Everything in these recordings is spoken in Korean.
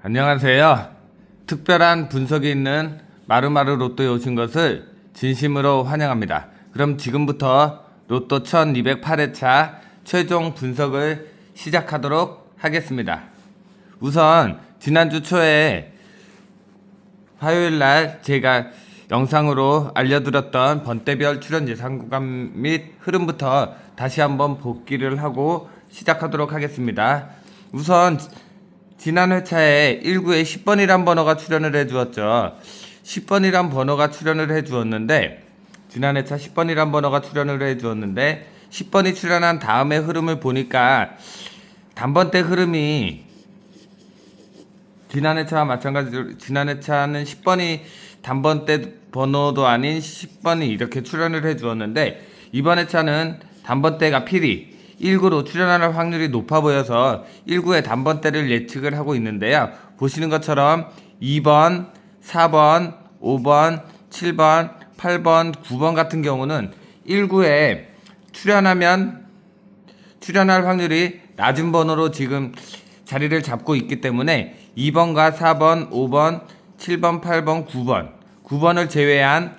안녕하세요. 특별한 분석이 있는 마루마루 로또에 오신 것을 진심으로 환영합니다. 그럼 지금부터 로또 1208회차 최종 분석을 시작하도록 하겠습니다. 우선 지난주 초에 화요일날 제가 영상으로 알려드렸던 번대별 출연 예상 구간 및 흐름부터 다시 한번 복기를 하고 시작하도록 하겠습니다. 우선 지난 회차에 19에 10번이란 번호가 출연을 해주었죠. 10번이란 번호가 출연을 해주었는데 지난 회차 10번이란 번호가 출연을 해주었는데 10번이 출연한 다음의 흐름을 보니까 단번대 흐름이 지난 회차와 마찬가지로 지난 회차는 10번이 단번대 번호도 아닌 10번이 이렇게 출연을 해주었는데 이번 회차는 단번대가 필히 19로 출연할 확률이 높아 보여서 19의 단번대를 예측을 하고 있는데요. 보시는 것처럼 2번, 4번, 5번, 7번, 8번, 9번 같은 경우는 19에 출연할 확률이 낮은 번호로 지금 자리를 잡고 있기 때문에 2번과 4번, 5번, 7번, 8번, 9번을 제외한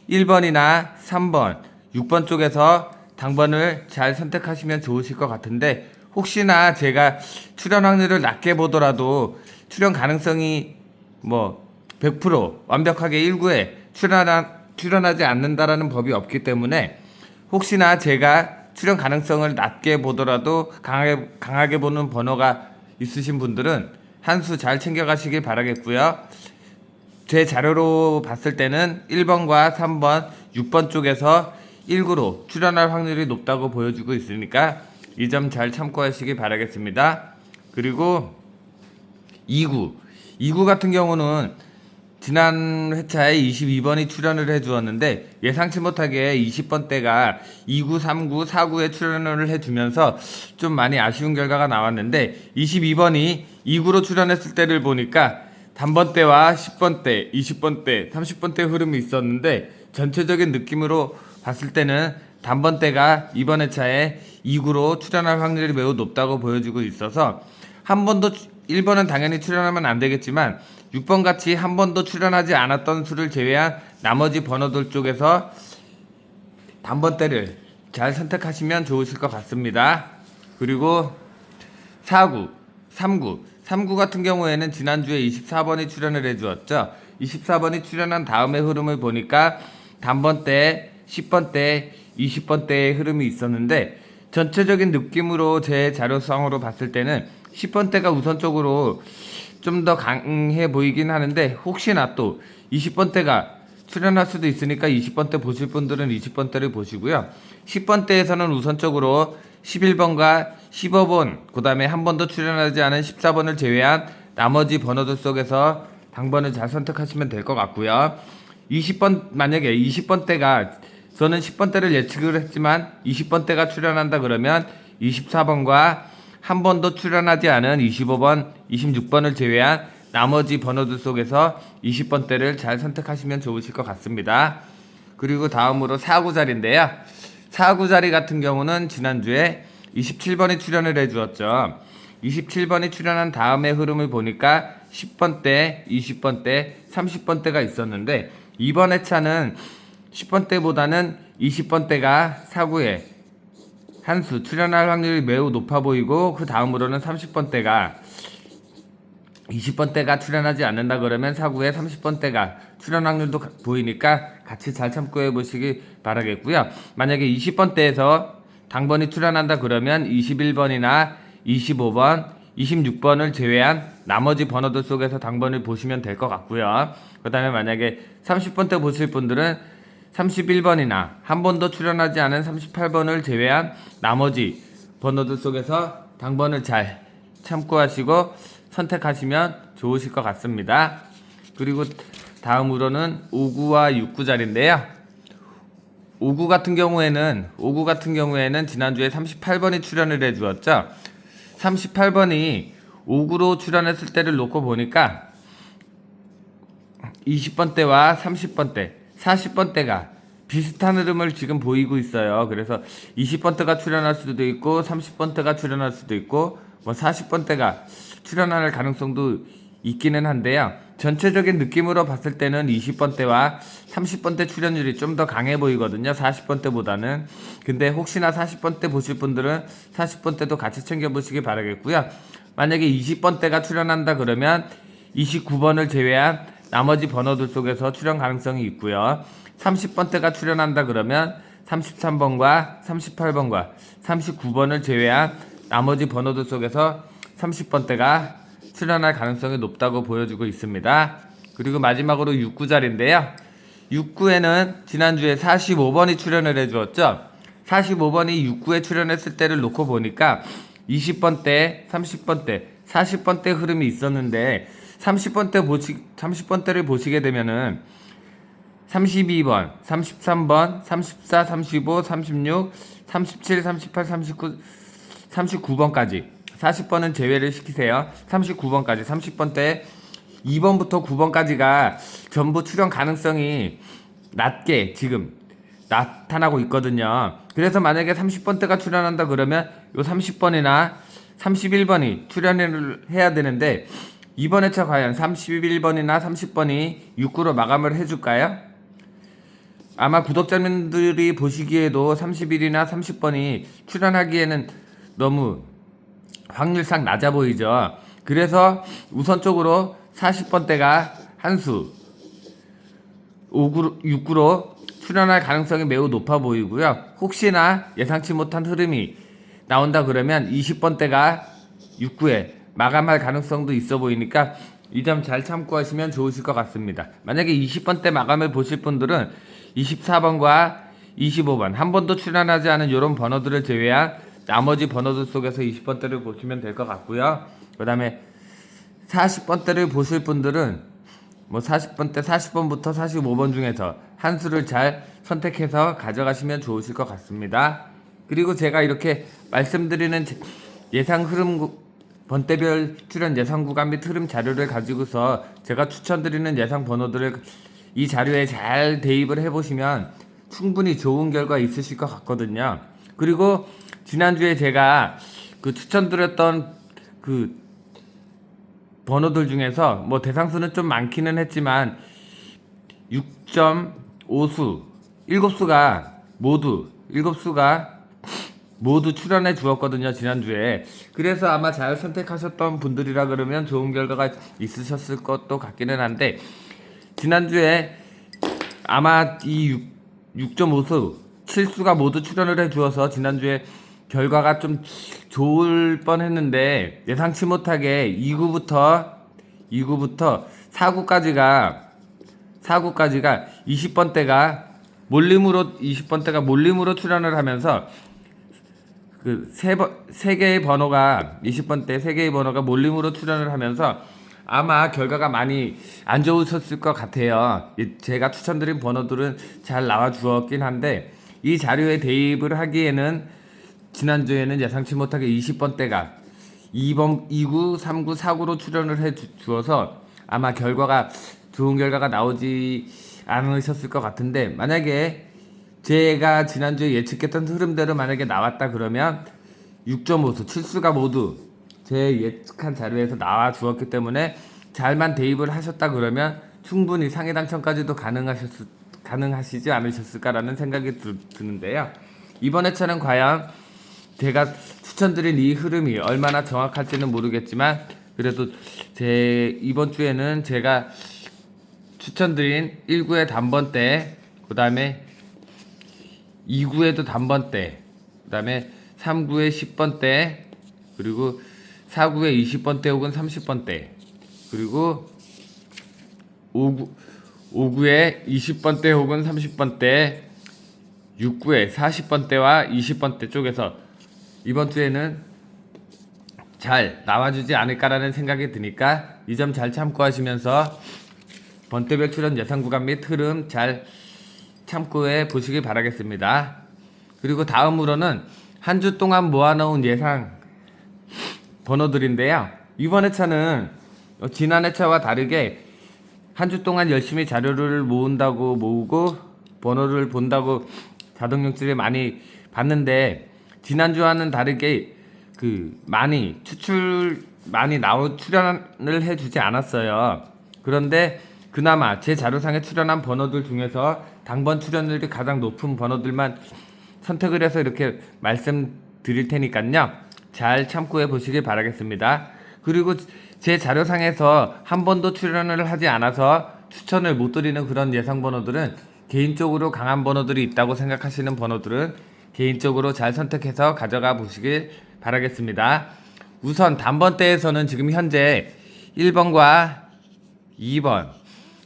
1번이나 3번, 6번 쪽에서 당번을 잘 선택하시면 좋으실 것 같은데 혹시나 제가 출연 확률을 낮게 보더라도 출연 가능성이 100% 완벽하게 19에 출연하지 않는다라는 법이 없기 때문에 혹시나 제가 출연 가능성을 낮게 보더라도 강하게 보는 번호가 있으신 분들은 한 수 잘 챙겨가시길 바라겠고요. 제 자료로 봤을 때는 1번과 3번, 6번 쪽에서 19로 출연할 확률이 높다고 보여주고 있으니까 이 점 잘 참고하시기 바라겠습니다. 그리고 2구 같은 경우는 지난 회차에 22번이 출연을 해주었는데 예상치 못하게 20번대가 2구, 3구, 4구에 출연을 해주면서 좀 많이 아쉬운 결과가 나왔는데 22번이 2구로 출연했을 때를 보니까 단번대와 10번대, 20번대, 30번대 흐름이 있었는데 전체적인 느낌으로 봤을 때는 단번대가 이번 회차에 2구로 출연할 확률이 매우 높다고 보여지고 있어서 한 번도 1번은 당연히 출연하면 안 되겠지만 6번 같이 한 번도 출연하지 않았던 수를 제외한 나머지 번호들 쪽에서 단번대를 잘 선택하시면 좋으실 것 같습니다. 그리고 4구, 3구 같은 경우에는 지난주에 24번이 출연을 해주었죠. 24번이 출연한 다음의 흐름을 보니까 단번대, 10번대, 20번대의 흐름이 있었는데 전체적인 느낌으로 제 자료상으로 봤을 때는 10번대가 우선적으로 좀 더 강해 보이긴 하는데 혹시나 또 20번대가 출연할 수도 있으니까 20번대 보실 분들은 20번대를 보시고요. 10번대에서는 우선적으로 11번과 15번 그 다음에 한 번도 출연하지 않은 14번을 제외한 나머지 번호들 속에서 당번을 잘 선택하시면 될 것 같고요. 20번 만약에 20번대가 저는 10번대를 예측을 했지만 20번대가 출연한다 그러면 24번과 한 번도 출연하지 않은 25번, 26번을 제외한 나머지 번호들 속에서 20번대를 잘 선택하시면 좋으실 것 같습니다. 그리고 다음으로 4구 자리인데요. 4구 자리 같은 경우는 지난주에 27번이 출연을 해주었죠. 27번이 출연한 다음의 흐름을 보니까 10번대, 20번대, 30번대가 있었는데 이번 회차는 10번대보다는 20번대가 4구에 한 수 출연할 확률이 매우 높아 보이고 그 다음으로는 30번대가 20번대가 출연하지 않는다 그러면 4구에 30번대가 출연 확률도 보이니까 같이 잘 참고해 보시기 바라겠고요. 만약에 20번대에서 당번이 출연한다 그러면 21번이나 25번, 26번을 제외한 나머지 번호들 속에서 당번을 보시면 될 것 같고요. 그 다음에 만약에 30번대 보실 분들은 31번이나 한 번도 출연하지 않은 38번을 제외한 나머지 번호들 속에서 당번을 잘 참고하시고 선택하시면 좋으실 것 같습니다. 그리고 다음으로는 5구와 6구 자리인데요. 5구 같은 경우에는 지난주에 38번이 출연을 해주었죠. 38번이 5구로 출연했을 때를 놓고 보니까 20번대와 30번대, 40번대가 비슷한 흐름을 지금 보이고 있어요. 그래서 20번대가 출연할 수도 있고 30번대가 출연할 수도 있고 40번대가 출연할 가능성도 있기는 한데요. 전체적인 느낌으로 봤을 때는 20번대와 30번대 출연율이 좀 더 강해 보이거든요. 40번대보다는. 근데 혹시나 40번대 보실 분들은 40번대도 같이 챙겨보시기 바라겠고요. 만약에 20번대가 출연한다 그러면 29번을 제외한 나머지 번호들 속에서 출연 가능성이 있고요. 30번대가 출연한다 그러면 33번과 38번과 39번을 제외한 나머지 번호들 속에서 30번대가 출연할 가능성이 높다고 보여주고 있습니다. 그리고 마지막으로 69자리인데요. 69에는 지난주에 45번이 출연을 해주었죠. 45번이 69에 출연했을 때를 놓고 보니까 20번대, 30번대, 40번대 흐름이 있었는데 30번대를 보시게 되면은 32번, 33번, 34, 35, 36, 37, 38, 39, 39번까지 40번은 제외를 시키세요. 39번까지 30번대 2번부터 9번까지가 전부 출연 가능성이 낮게 지금 나타나고 있거든요. 그래서 만약에 30번대가 출연한다 그러면 요 30번이나 31번이 출연을 해야 되는데 이번 회차 과연 31번이나 30번이 6구로 마감을 해줄까요? 아마 구독자님들이 보시기에도 31이나 30번이 출연하기에는 너무 확률상 낮아 보이죠. 그래서 우선적으로 40번대가 한수 6구로 출연할 가능성이 매우 높아 보이고요. 혹시나 예상치 못한 흐름이 나온다 그러면 20번대가 6구에 마감할 가능성도 있어 보이니까 이 점 잘 참고하시면 좋으실 것 같습니다. 만약에 20번대 마감을 보실 분들은 24번과 25번 한 번도 출연하지 않은 이런 번호들을 제외한 나머지 번호들 속에서 20번대를 보시면 될 것 같고요. 그 다음에 40번대를 보실 분들은 뭐 40번대 40번부터 45번 중에서 한 수를 잘 선택해서 가져가시면 좋으실 것 같습니다. 그리고 제가 이렇게 말씀드리는 예상 흐름 번대별 출연 예상 구간 및 흐름 자료를 가지고서 제가 추천드리는 예상 번호들을 이 자료에 잘 대입을 해보시면 충분히 좋은 결과 있으실 것 같거든요. 그리고 지난주에 제가 그 추천드렸던 그 번호들 중에서 뭐 대상수는 좀 많기는 했지만 6.5수 7수가 모두 출연해 주었거든요. 지난주에. 그래서 아마 잘 선택하셨던 분들이라 그러면 좋은 결과가 있으셨을 것도 같기는 한데 지난주에 아마 이 6.5수 7수가 모두 출연을 해 주어서 지난주에 결과가 좀 좋을 뻔했는데 예상치 못하게 2구부터 4구까지가 20번대가 몰림으로 출연을 하면서 그 세 개의 번호가 20번대 세 개의 번호가 몰림으로 출연을 하면서 아마 결과가 많이 안 좋으셨을 것 같아요. 제가 추천드린 번호들은 잘 나와 주었긴 한데 이 자료에 대입을 하기에는 지난주에는 예상치 못하게 20번대가 2번, 2구, 3구, 4구로 출연을 해 주어서 아마 좋은 결과가 나오지 않으셨을 것 같은데 만약에 제가 지난주에 예측했던 흐름대로 만약에 나왔다 그러면 6.5수, 7수가 모두 제 예측한 자료에서 나와 주었기 때문에 잘만 대입을 하셨다 그러면 충분히 상위 당첨까지도 가능하시지 않으셨을까라는 생각이 드는데요. 이번 회차는 과연 제가 추천드린 이 흐름이 얼마나 정확할지는 모르겠지만 그래도 이번 주에는 제가 추천드린 1구의 단번대, 그 다음에 2구에도 단번대, 그 다음에 3구의 10번대, 그리고 4구의 20번대 혹은 30번대, 그리고 5구의 20번대 혹은 30번대, 6구의 40번대와 20번대 쪽에서 이번 주에는 잘 나와주지 않을까라는 생각이 드니까 이 점 잘 참고하시면서 번대별 출연 예상 구간 및 흐름 잘 참고해 보시길 바라겠습니다. 그리고 다음으로는 한 주 동안 모아놓은 예상 번호들인데요. 이번 회차는 지난 회차와 다르게 한 주 동안 열심히 자료를 모으고 번호를 본다고 자동용지를 많이 봤는데 지난주와는 다르게 많이 많이 출연을 해주지 않았어요. 그런데 그나마 제 자료상에 출연한 번호들 중에서 당번 출연율이 가장 높은 번호들만 선택을 해서 이렇게 말씀드릴 테니까요. 잘 참고해 보시길 바라겠습니다. 그리고 제 자료상에서 한 번도 출연을 하지 않아서 추천을 못 드리는 그런 예상 번호들은 개인적으로 강한 번호들이 있다고 생각하시는 번호들은 개인적으로 잘 선택해서 가져가 보시길 바라겠습니다. 우선 단번대에서는 지금 현재 1번과 2번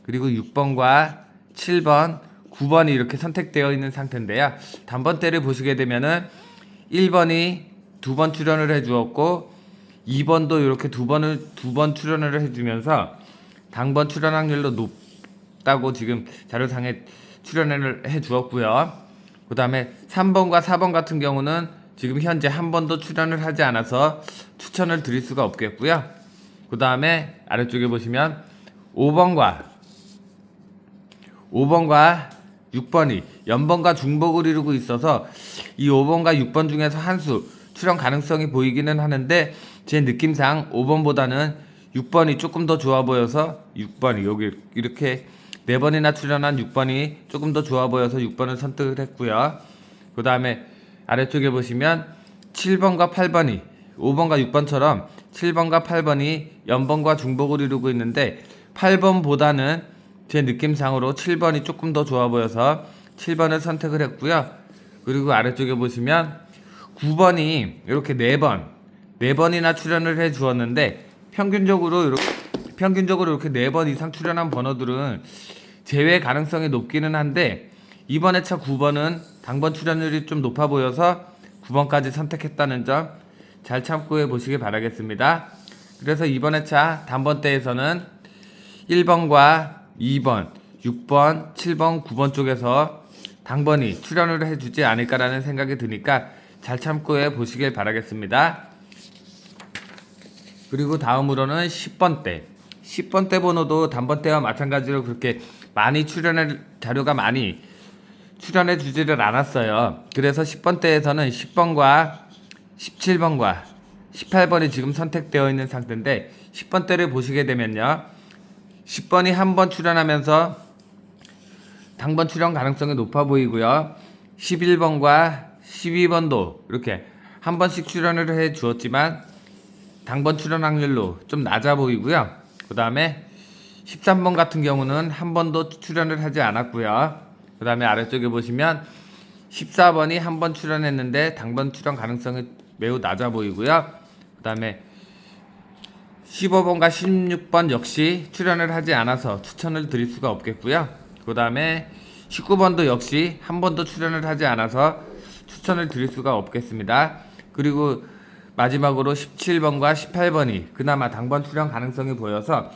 그리고 6번과 7번, 9번이 이렇게 선택되어 있는 상태인데요. 단번대를 보시게 되면은 1번이 2번 출연을 해주었고 2번도 이렇게 두 번 출연을 해주면서 당번 출연 확률도 높다고 지금 자료상에 출연을 해주었고요. 그 다음에 3번과 4번 같은 경우는 지금 현재 한 번도 출연을 하지 않아서 추천을 드릴 수가 없겠고요. 그 다음에 아래쪽에 보시면 5번과 6번이 연번과 중복을 이루고 있어서 이 5번과 6번 중에서 한 수 출연 가능성이 보이기는 하는데 제 느낌상 5번보다는 6번이 조금 더 좋아 보여서 6번이 여기 이렇게 4번이나 출연한 6번이 조금 더 좋아 보여서 6번을 선택을 했고요. 그 다음에 아래쪽에 보시면 7번과 8번이 5번과 6번처럼 7번과 8번이 연번과 중복을 이루고 있는데 8번보다는 제 느낌상으로 7번이 조금 더 좋아 보여서 7번을 선택을 했고요. 그리고 아래쪽에 보시면 9번이 이렇게 4번이나 출연을 해 주었는데 평균적으로 이렇게 4번 이상 출연한 번호들은 제외 가능성이 높기는 한데 이번 회차 9번은 당번 출연율이 좀 높아 보여서 9번까지 선택했다는 점 잘 참고해 보시길 바라겠습니다. 그래서 이번 회차 단번대에서는 1번과 2번, 6번, 7번, 9번 쪽에서 당번이 출연을 해주지 않을까라는 생각이 드니까 잘 참고해 보시길 바라겠습니다. 그리고 다음으로는 10번대. 10번대 번호도 단번대와 마찬가지로 그렇게 많이 자료가 많이 출연해 주지를 않았어요. 그래서 10번대에서는 10번과 17번과 18번이 지금 선택되어 있는 상태인데 10번대를 보시게 되면요. 10번이 한 번 출연하면서 당번 출연 가능성이 높아 보이고요. 11번과 12번도 이렇게 한 번씩 출연을 해 주었지만 당번 출연 확률로 좀 낮아 보이고요. 그 다음에 13번 같은 경우는 한 번도 출연을 하지 않았고요. 그 다음에 아래쪽에 보시면 14번이 한 번 출연했는데 당번 출연 가능성이 매우 낮아 보이고요. 그 다음에 15번과 16번 역시 출연을 하지 않아서 추천을 드릴 수가 없겠고요. 그 다음에 19번도 역시 한 번도 출연을 하지 않아서 추천을 드릴 수가 없겠습니다. 그리고 마지막으로 17번과 18번이 그나마 당번 출연 가능성이 보여서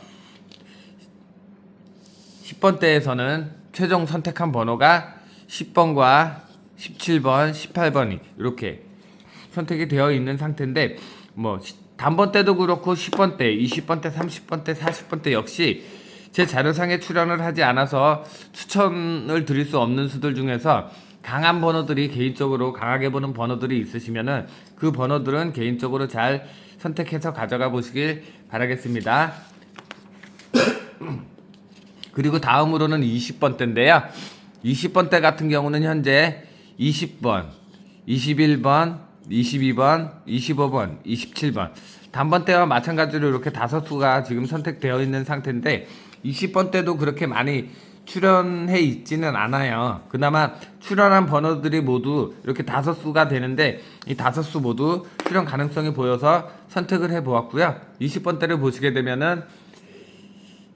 10번대에서는 최종 선택한 번호가 10번과 17번, 18번이 이렇게 선택이 되어 있는 상태인데 뭐 단번 때도 그렇고 10번 때, 20번 때, 30번 때, 40번 때 역시 제 자료상에 출연을 하지 않아서 추천을 드릴 수 없는 수들 중에서 강한 번호들이 개인적으로 강하게 보는 번호들이 있으시면은 그 번호들은 개인적으로 잘 선택해서 가져가 보시길 바라겠습니다. 그리고 다음으로는 20번 때인데요. 20번 때 같은 경우는 현재 20번, 21번, 22번, 25번, 27번 단번 때와 마찬가지로 이렇게 5수가 지금 선택되어 있는 상태인데 20번 때도 그렇게 많이 출연해 있지는 않아요. 그나마 출연한 번호들이 모두 이렇게 5수가 되는데 이 5수 모두 출연 가능성이 보여서 선택을 해 보았고요. 20번 때를 보시게 되면은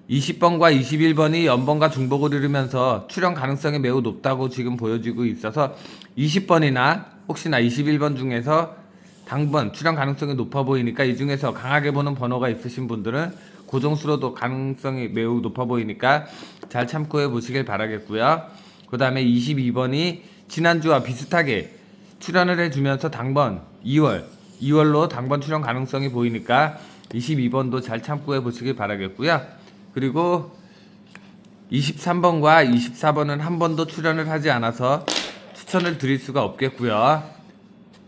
20번과 21번이 연번과 중복을 이루면서 출연 가능성이 매우 높다고 지금 보여지고 있어서 20번이나 혹시나 21번 중에서 당번 출연 가능성이 높아 보이니까 이 중에서 강하게 보는 번호가 있으신 분들은 고정수로도 가능성이 매우 높아 보이니까 잘 참고해 보시길 바라겠고요. 그 다음에 22번이 지난주와 비슷하게 출연을 해주면서 당번 2월로 당번 출연 가능성이 보이니까 22번도 잘 참고해 보시길 바라겠고요. 그리고 23번과 24번은 한 번도 출연을 하지 않아서 추천을 드릴 수가 없겠고요.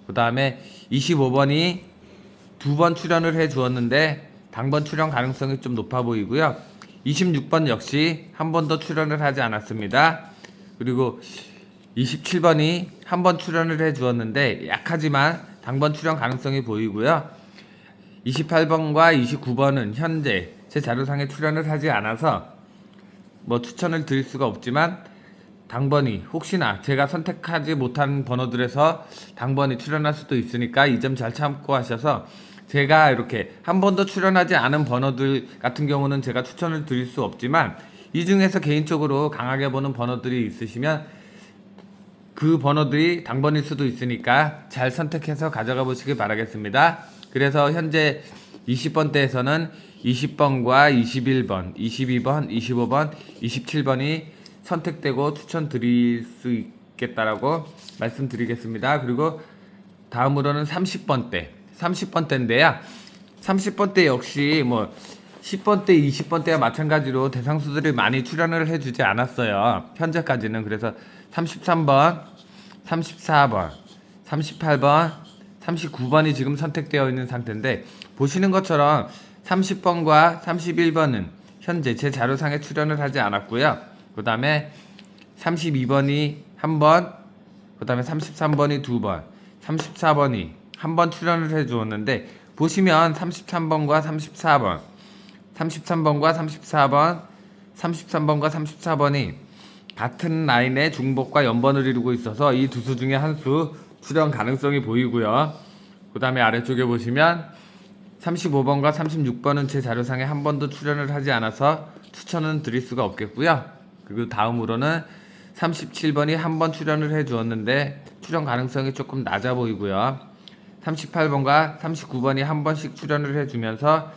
그 다음에 25번이 두 번 출연을 해 주었는데 당번 출연 가능성이 좀 높아 보이고요. 26번 역시 한 번 더 출연을 하지 않았습니다. 그리고 27번이 한 번 출연을 해 주었는데 약하지만 당번 출연 가능성이 보이고요. 28번과 29번은 현재 제 자료상에 출연을 하지 않아서 뭐 추천을 드릴 수가 없지만 당번이 혹시나 제가 선택하지 못한 번호들에서 당번이 출연할 수도 있으니까 이 점 잘 참고하셔서, 제가 이렇게 한 번도 출연하지 않은 번호들 같은 경우는 제가 추천을 드릴 수 없지만 이 중에서 개인적으로 강하게 보는 번호들이 있으시면 그 번호들이 당번일 수도 있으니까 잘 선택해서 가져가 보시길 바라겠습니다. 그래서 현재 20번대에서는 20번과 21번, 22번, 25번, 27번이 선택되고 추천드릴 수 있겠다라고 말씀드리겠습니다. 그리고 다음으로는 30번대인데요. 30번대 역시 뭐 10번대, 20번대와 마찬가지로 대상수들이 많이 출연을 해주지 않았어요. 현재까지는. 그래서 33번, 34번, 38번, 39번이 지금 선택되어 있는 상태인데, 보시는 것처럼 30번과 31번은 현재 제 자료상에 출연을 하지 않았고요. 그 다음에 32번이 한 번, 그 다음에 33번이 두 번, 34번이 한 번 출연을 해 주었는데, 보시면 33번과 34번, 33번과 34번, 33번과 34번이 같은 라인의 중복과 연번을 이루고 있어서 이 두 수 중에 한 수 출연 가능성이 보이고요. 그 다음에 아래쪽에 보시면 35번과 36번은 제 자료상에 한 번도 출연을 하지 않아서 추천은 드릴 수가 없겠고요. 그리고 다음으로는 37번이 한 번 출연을 해 주었는데 출연 가능성이 조금 낮아 보이고요. 38번과 39번이 한 번씩 출연을 해 주면서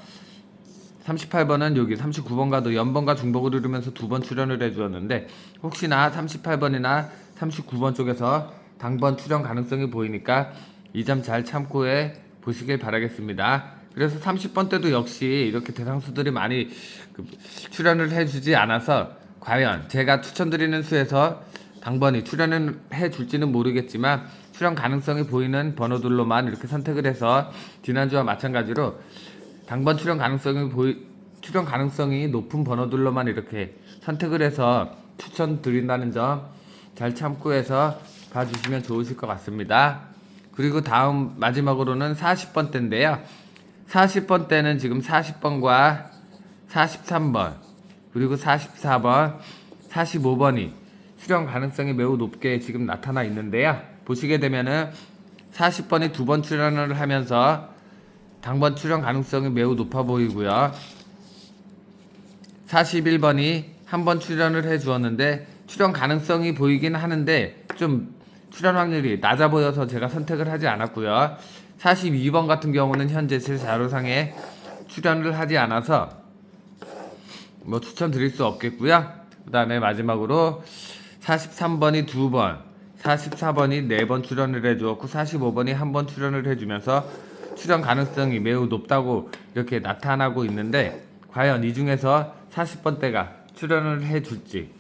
38번은 여기 39번과도 연번과 중복을 이루면서 두 번 출연을 해 주었는데, 혹시나 38번이나 39번 쪽에서 당번 출연 가능성이 보이니까 이 점 잘 참고해 보시길 바라겠습니다. 그래서 30번 때도 역시 이렇게 대상수들이 많이 출연을 해주지 않아서 과연 제가 추천드리는 수에서 당번이 출연을 해줄지는 모르겠지만 출연 가능성이 보이는 번호들로만 이렇게 선택을 해서 지난주와 마찬가지로 당번 출연 가능성이 높은 번호들로만 이렇게 선택을 해서 추천드린다는 점 잘 참고해서 봐주시면 좋으실 것 같습니다. 그리고 다음 마지막으로는 40번대인데요. 40번대는 지금 40번과 43번, 그리고 44번, 45번이 출연 가능성이 매우 높게 지금 나타나 있는데요. 보시게 되면은 40번이 두 번 출연을 하면서 당번 출연 가능성이 매우 높아 보이고요. 41번이 한 번 출연을 해 주었는데 출연 가능성이 보이긴 하는데 좀 출연 확률이 낮아 보여서 제가 선택을 하지 않았고요. 42번 같은 경우는 현재 제 자료상에 출연을 하지 않아서 뭐 추천드릴 수 없겠고요. 그 다음에 마지막으로 43번이 두 번, 44번이 네 번 출연을 해주었고 45번이 한 번 출연을 해주면서 출연 가능성이 매우 높다고 이렇게 나타나고 있는데, 과연 이 중에서 40번대가 출연을 해줄지,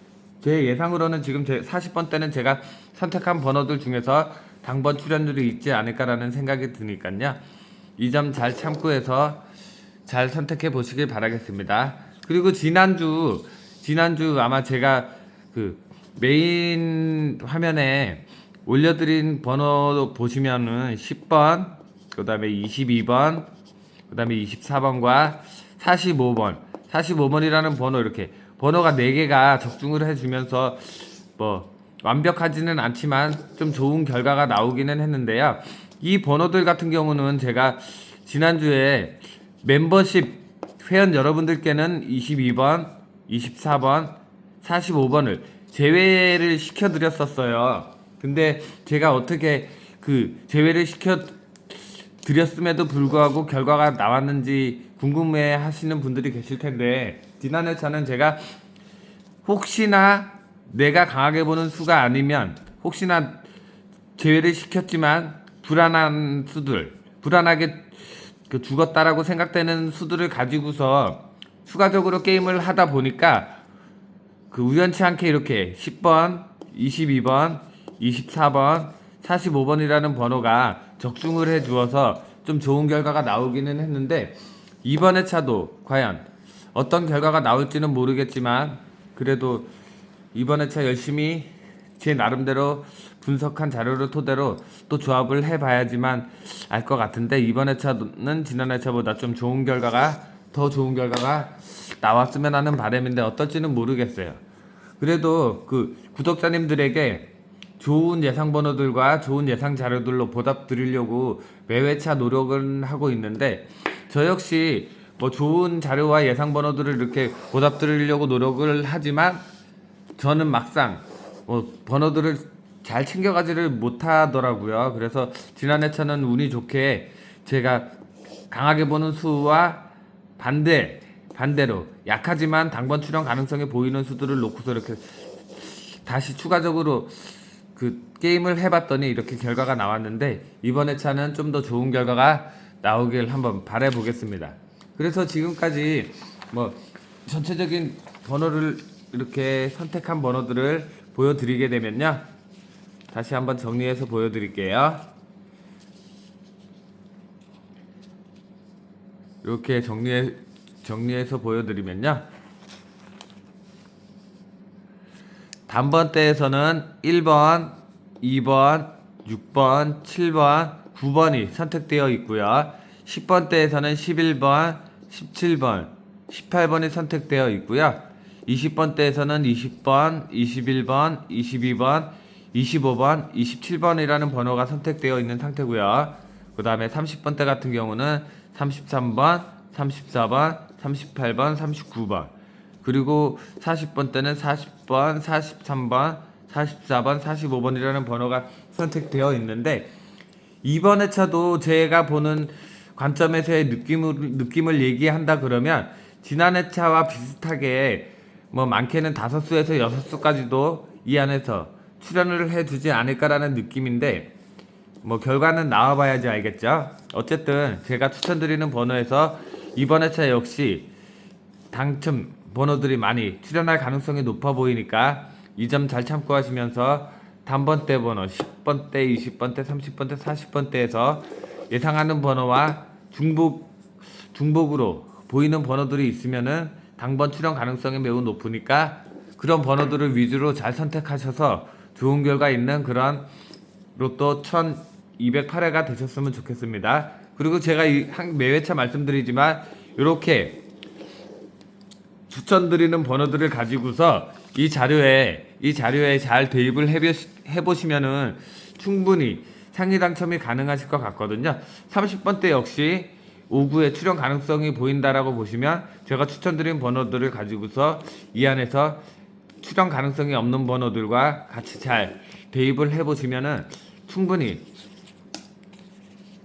제 예상으로는 지금 제 40번대는 제가 선택한 번호들 중에서 당번 출연률이 있지 않을까라는 생각이 드니까요. 이 점 잘 참고해서 잘 선택해 보시길 바라겠습니다. 그리고 지난주 아마 제가 그 메인 화면에 올려드린 번호 보시면은 10번, 그 다음에 22번, 그 다음에 24번과 45번이라는 번호, 이렇게 번호가 4개가 적중을 해주면서 뭐 완벽하지는 않지만 좀 좋은 결과가 나오기는 했는데요. 이 번호들 같은 경우는 제가 지난주에 멤버십 회원 여러분들께는 22번, 24번, 45번을 제외를 시켜드렸었어요. 근데 제가 어떻게 그 제외를 시켜드렸음에도 불구하고 결과가 나왔는지 궁금해 하시는 분들이 계실 텐데, 지난해차는 제가 혹시나 내가 강하게 보는 수가 아니면 혹시나 제외를 시켰지만 불안하게 죽었다라고 생각되는 수들을 가지고서 추가적으로 게임을 하다 보니까 우연치 않게 이렇게 10번, 22번, 24번, 45번이라는 번호가 적중을 해 주어서 좀 좋은 결과가 나오기는 했는데 이번 회차도 과연 어떤 결과가 나올지는 모르겠지만 그래도 이번 회차 열심히 제 나름대로 분석한 자료를 토대로 또 조합을 해봐야지만 알 것 같은데 이번 회차는 지난 회차보다 좀 더 좋은 결과가 나왔으면 하는 바람인데 어떨지는 모르겠어요. 그래도 그 구독자님들에게 좋은 예상 번호들과 좋은 예상 자료들로 보답 드리려고 매회차 노력은 하고 있는데 저 역시 뭐 좋은 자료와 예상 번호들을 이렇게 보답 드리려고 노력을 하지만 저는 막상 번호들을 잘 챙겨가지를 못하더라고요. 그래서 지난 회차는 운이 좋게 제가 강하게 보는 수와 반대로 약하지만 당번 출현 가능성이 보이는 수들을 놓고서 이렇게 다시 추가적으로 그 게임을 해봤더니 이렇게 결과가 나왔는데 이번 회차는 좀 더 좋은 결과가 나오길 한번 바라보겠습니다. 그래서 지금까지 뭐 전체적인 번호를 이렇게 선택한 번호들을 보여드리게 되면요, 다시 한번 정리해서 보여드릴게요. 이렇게 정리해서 보여드리면요, 단번대에서는 1번, 2번, 6번, 7번, 9번이 선택되어 있고요. 10번대에서는 11번, 17번, 18번이 선택되어 있고요. 20번대에서는 20번, 21번, 22번, 25번, 27번이라는 번호가 선택되어 있는 상태고요. 그 다음에 30번대 같은 경우는 33번, 34번, 38번, 39번, 그리고 40번대는 40번, 43번, 44번, 45번이라는 번호가 선택되어 있는데 이번 회차도 제가 보는 관점에서의 느낌을 얘기한다 그러면 지난 회차와 비슷하게 뭐 많게는 5수에서 6수까지도 이 안에서 출연을 해주지 않을까라는 느낌인데 뭐 결과는 나와봐야지 알겠죠. 어쨌든 제가 추천드리는 번호에서 이번 회차 역시 당첨 번호들이 많이 출연할 가능성이 높아 보이니까 이 점 잘 참고하시면서 단번대 번호 10번대, 20번대, 30번대, 40번대에서 예상하는 번호와 중복으로 보이는 번호들이 있으면은 당번 출연 가능성이 매우 높으니까 그런 번호들을 위주로 잘 선택하셔서 좋은 결과 있는 그런 로또 1208회가 되셨으면 좋겠습니다. 그리고 제가 매회차 말씀드리지만 이렇게 추천드리는 번호들을 가지고서 이 자료에 잘 대입을 해보시면은 충분히 상위 당첨이 가능하실 것 같거든요. 30번대 역시 5구의 출연 가능성이 보인다라고 보시면 제가 추천드린 번호들을 가지고서 이 안에서 출연 가능성이 없는 번호들과 같이 잘 대입을 해보시면은 충분히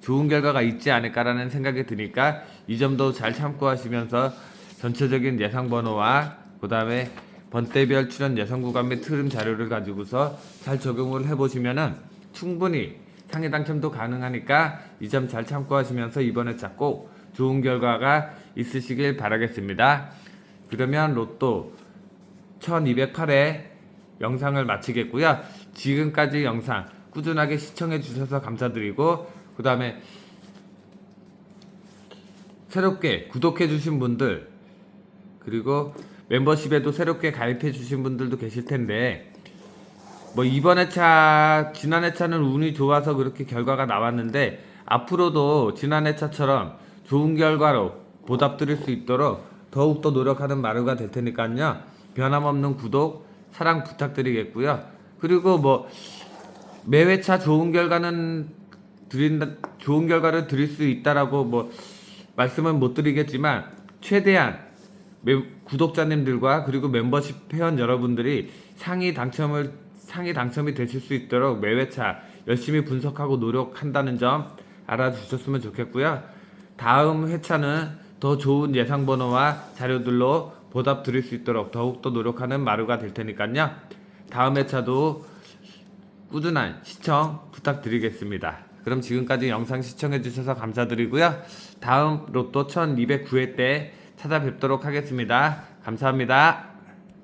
좋은 결과가 있지 않을까라는 생각이 드니까 이 점도 잘 참고하시면서 전체적인 예상 번호와 그 다음에 번대별 출연 예상 구간 및 흐름 자료를 가지고서 잘 적용을 해보시면은 충분히 상위 당첨도 가능하니까 이 점 잘 참고하시면서 이번에 꼭 좋은 결과가 있으시길 바라겠습니다. 그러면 로또 1208회 영상을 마치겠고요. 지금까지 영상 꾸준하게 시청해 주셔서 감사드리고 그 다음에 새롭게 구독해 주신 분들 그리고 멤버십에도 새롭게 가입해 주신 분들도 계실 텐데 뭐 이번 회차 지난 회차는 운이 좋아서 그렇게 결과가 나왔는데 앞으로도 지난 회차처럼 좋은 결과로 보답드릴 수 있도록 더욱더 노력하는 마루가 될 테니까요. 변함없는 구독 사랑 부탁드리겠고요. 그리고 뭐 매회차 좋은 결과를 드릴 수 있다라고 뭐 말씀은 못 드리겠지만 최대한 구독자님들과 그리고 멤버십 회원 여러분들이 상위 당첨이 되실 수 있도록 매회차 열심히 분석하고 노력한다는 점 알아주셨으면 좋겠고요. 다음 회차는 더 좋은 예상 번호와 자료들로 보답 드릴 수 있도록 더욱더 노력하는 마루가 될 테니까요. 다음 회차도 꾸준한 시청 부탁드리겠습니다. 그럼 지금까지 영상 시청해주셔서 감사드리고요. 다음 로또 1209회 때 찾아뵙도록 하겠습니다. 감사합니다.